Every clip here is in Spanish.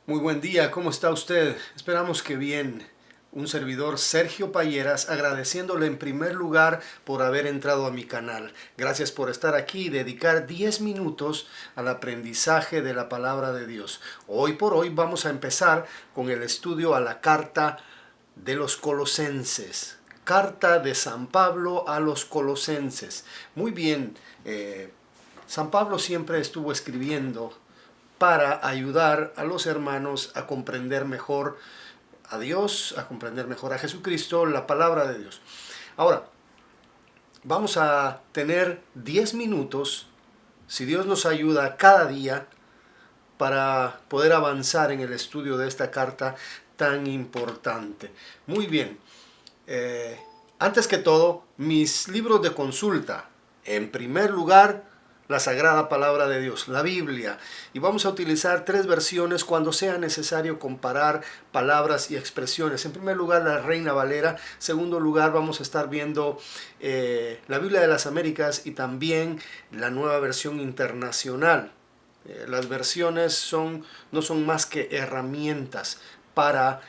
Muy buen día, ¿cómo está usted? Esperamos que bien. Un servidor Sergio Payeras, agradeciéndole en primer lugar por haber entrado a mi canal. Gracias por estar aquí y dedicar 10 minutos al aprendizaje de la palabra de Dios. Hoy por hoy vamos a empezar con el estudio a la carta de los Colosenses. Carta de San Pablo a los Colosenses. Muy bien, San Pablo siempre estuvo escribiendo para ayudar a los hermanos a comprender mejor a Dios, a comprender mejor a Jesucristo, la palabra de Dios. Ahora, vamos a tener 10 minutos, si Dios nos ayuda cada día, para poder avanzar en el estudio de esta carta tan importante. Muy bien, eh, antes que todo, mis libros de consulta. En primer lugar, la Sagrada Palabra de Dios, la Biblia. Y vamos a utilizar 3 versiones cuando sea necesario comparar palabras y expresiones. En primer lugar, la Reina Valera. En segundo lugar, vamos a estar viendo la Biblia de las Américas y también la Nueva Versión Internacional. Las versiones no son más que herramientas para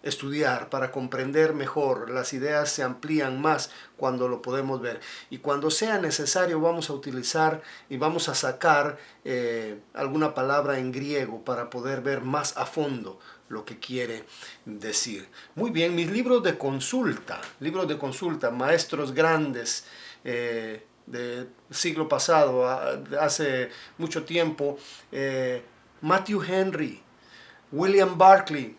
estudiar, para comprender mejor. Las ideas se amplían más cuando lo podemos ver. Y cuando sea necesario vamos a utilizar y vamos a sacar alguna palabra en griego para poder ver más a fondo lo que quiere decir. Muy bien, mis libros de consulta, maestros grandes, del siglo pasado, hace mucho tiempo, Matthew Henry, William Barclay,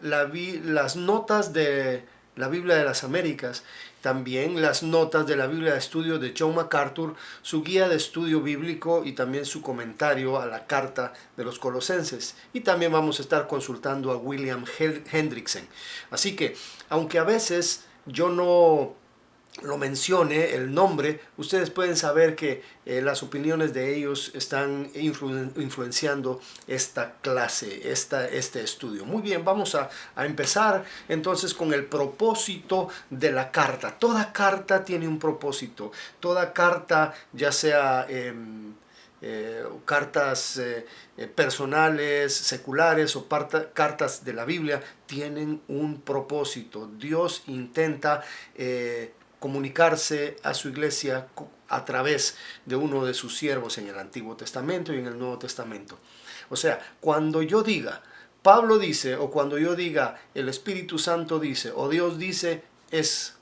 las notas de la Biblia de las Américas, también las notas de la Biblia de estudio de John MacArthur, su guía de estudio bíblico y también su comentario a la carta de los Colosenses. Y también vamos a estar consultando a William Hendrickson. Así que, aunque a veces yo no lo mencione el nombre, ustedes pueden saber que las opiniones de ellos están influenciando esta clase, este estudio. Muy bien, vamos a empezar entonces con el propósito de la carta. Toda carta tiene un propósito. Toda carta, ya sea cartas personales, seculares o cartas de la Biblia, tienen un propósito. Dios intenta comunicarse a su iglesia a través de uno de sus siervos en el Antiguo Testamento y en el Nuevo Testamento. O sea, cuando yo diga, Pablo dice, o cuando yo diga, el Espíritu Santo dice, o Dios dice, es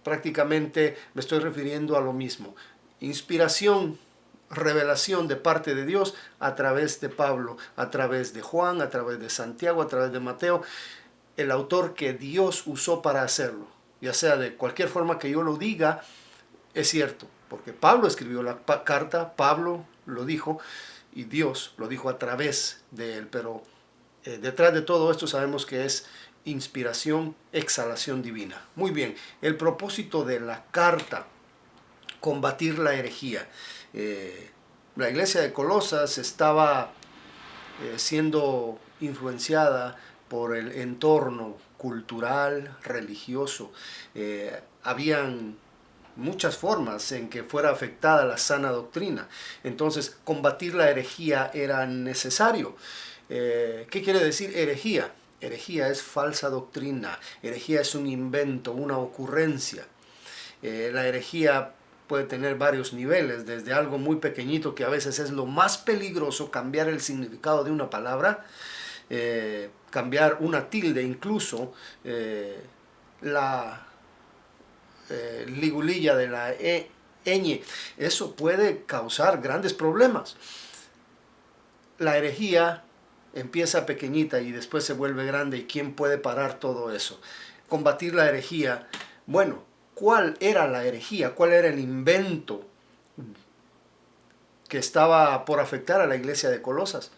prácticamente, me estoy refiriendo a lo mismo. Inspiración, revelación de parte de Dios a través de Pablo, a través de Juan, a través de Santiago, a través de Mateo, el autor que Dios usó para hacerlo. Ya sea de cualquier forma que yo lo diga, es cierto, porque Pablo escribió la carta, Pablo lo dijo y Dios lo dijo a través de él, pero detrás de todo esto sabemos que es inspiración, exhalación divina. Muy bien, el propósito de la carta, combatir la herejía. La iglesia de Colosas estaba siendo influenciada por el entorno cultural, religioso. Habían muchas formas en que fuera afectada la sana doctrina. Entonces, combatir la herejía era necesario. ¿Qué quiere decir herejía? Herejía es falsa doctrina. Herejía es un invento, una ocurrencia. La herejía puede tener varios niveles, desde algo muy pequeñito que a veces es lo más peligroso, cambiar el significado de una palabra, cambiar una tilde, incluso la ligulilla de la ñ. Eso puede causar grandes problemas. La herejía empieza pequeñita y después se vuelve grande. ¿Y quién puede parar todo eso? Combatir la herejía. Bueno, ¿cuál era la herejía? ¿Cuál era el invento que estaba por afectar a la iglesia de Colosas?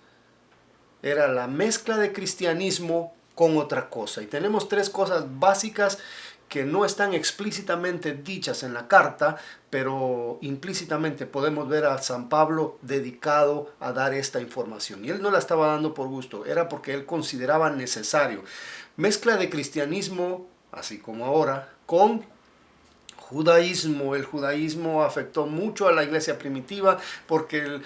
Era la mezcla de cristianismo con otra cosa. Y tenemos 3 cosas básicas que no están explícitamente dichas en la carta, pero implícitamente podemos ver a San Pablo dedicado a dar esta información. Y él no la estaba dando por gusto, era porque él consideraba necesario. Mezcla de cristianismo, así como ahora, con judaísmo. El judaísmo afectó mucho a la iglesia primitiva porque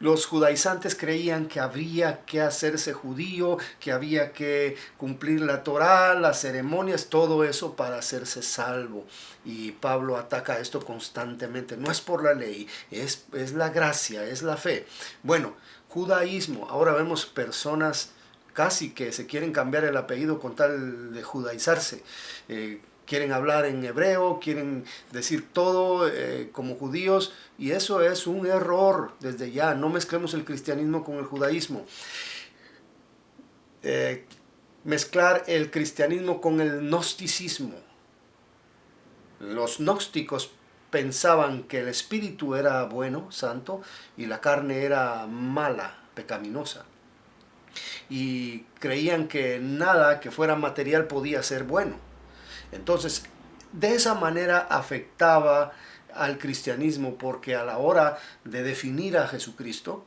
Los judaizantes creían que habría que hacerse judío, que había que cumplir la Torá, las ceremonias, todo eso para hacerse salvo. Y Pablo ataca esto constantemente. No es por la ley, es la gracia, es la fe. Bueno, judaísmo. Ahora vemos personas casi que se quieren cambiar el apellido con tal de judaizarse. Quieren hablar en hebreo, quieren decir todo como judíos, y eso es un error desde ya. No mezclemos el cristianismo con el judaísmo. Mezclar el cristianismo con el gnosticismo. Los gnósticos pensaban que el espíritu era bueno, santo, y la carne era mala, pecaminosa. Y creían que nada que fuera material podía ser bueno. Entonces, de esa manera afectaba al cristianismo, porque a la hora de definir a Jesucristo,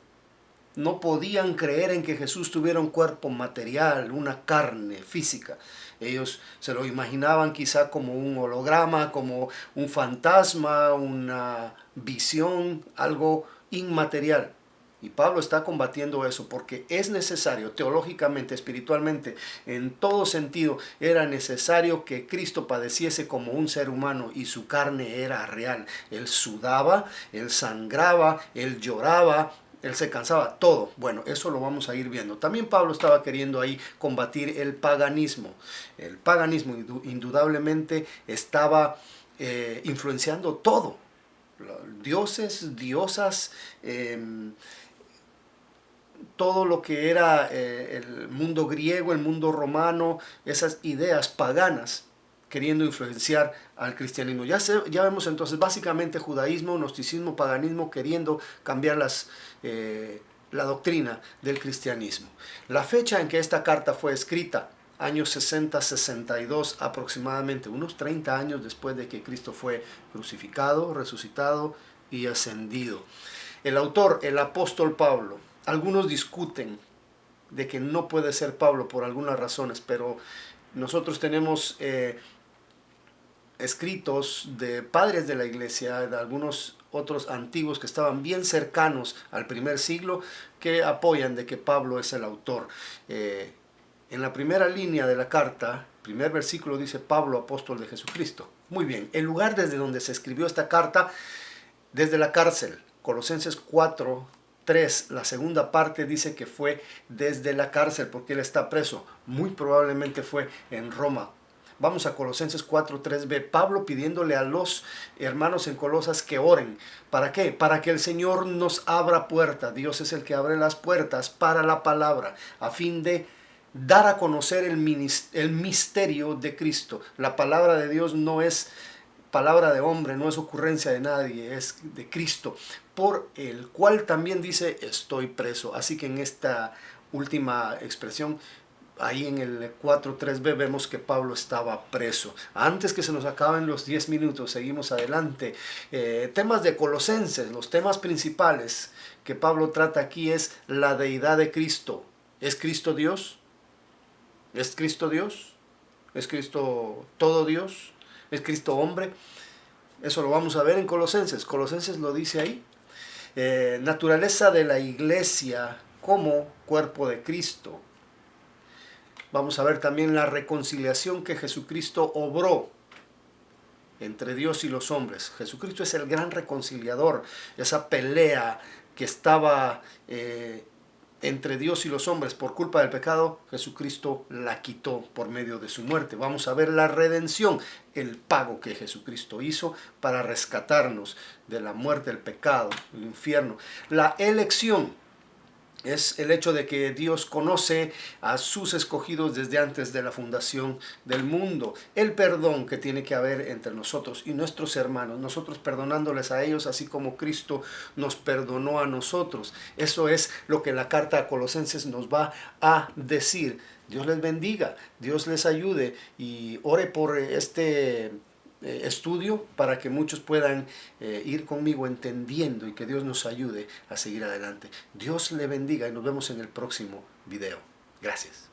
no podían creer en que Jesús tuviera un cuerpo material, una carne física. Ellos se lo imaginaban quizá como un holograma, como un fantasma, una visión, algo inmaterial. Y Pablo está combatiendo eso porque es necesario teológicamente, espiritualmente, en todo sentido, era necesario que Cristo padeciese como un ser humano y su carne era real. Él sudaba, él sangraba, él lloraba, él se cansaba, todo. Bueno, eso lo vamos a ir viendo. También Pablo estaba queriendo ahí combatir el paganismo. El paganismo indudablemente estaba influenciando todo. Dioses, diosas, todo lo que era el mundo griego, el mundo romano, esas ideas paganas queriendo influenciar al cristianismo. Ya vemos entonces básicamente judaísmo, gnosticismo, paganismo queriendo cambiar la doctrina del cristianismo. La fecha en que esta carta fue escrita, años 60-62 aproximadamente, unos 30 años después de que Cristo fue crucificado, resucitado y ascendido. El autor, el apóstol Pablo. Algunos discuten de que no puede ser Pablo por algunas razones, pero nosotros tenemos escritos de padres de la iglesia, de algunos otros antiguos que estaban bien cercanos al primer siglo, que apoyan de que Pablo es el autor. En la primera línea de la carta, primer versículo dice Pablo, apóstol de Jesucristo. Muy bien, el lugar desde donde se escribió esta carta, desde la cárcel, Colosenses 4:3, la segunda parte dice que fue desde la cárcel porque él está preso. Muy probablemente fue en Roma. Vamos a Colosenses 4:3b. Pablo pidiéndole a los hermanos en Colosas que oren. ¿Para qué? Para que el Señor nos abra puerta. Dios es el que abre las puertas para la palabra, a fin de dar a conocer el misterio de Cristo. La palabra de Dios no es palabra de hombre, no es ocurrencia de nadie, es de Cristo, por el cual también dice estoy preso. Así que en esta última expresión, ahí en el 4.3b vemos que Pablo estaba preso. Antes que se nos acaben los 10 minutos, seguimos adelante. Temas de Colosenses, los temas principales que Pablo trata aquí es la deidad de Cristo. ¿Es Cristo Dios? ¿Es Cristo Dios? ¿Es Cristo todo Dios? ¿Es Cristo hombre? Eso lo vamos a ver en Colosenses. Colosenses lo dice ahí. Naturaleza de la iglesia como cuerpo de Cristo. Vamos a ver también la reconciliación que Jesucristo obró entre Dios y los hombres. Jesucristo es el gran reconciliador. Esa pelea que estaba entre Dios y los hombres por culpa del pecado, Jesucristo la quitó por medio de su muerte. Vamos a ver la redención, el pago que Jesucristo hizo para rescatarnos de la muerte, el pecado, el infierno. La elección es el hecho de que Dios conoce a sus escogidos desde antes de la fundación del mundo. El perdón que tiene que haber entre nosotros y nuestros hermanos, nosotros perdonándoles a ellos así como Cristo nos perdonó a nosotros. Eso es lo que la carta a Colosenses nos va a decir. Dios les bendiga, Dios les ayude y ore por este estudio para que muchos puedan ir conmigo entendiendo y que Dios nos ayude a seguir adelante. Dios le bendiga y nos vemos en el próximo video. Gracias.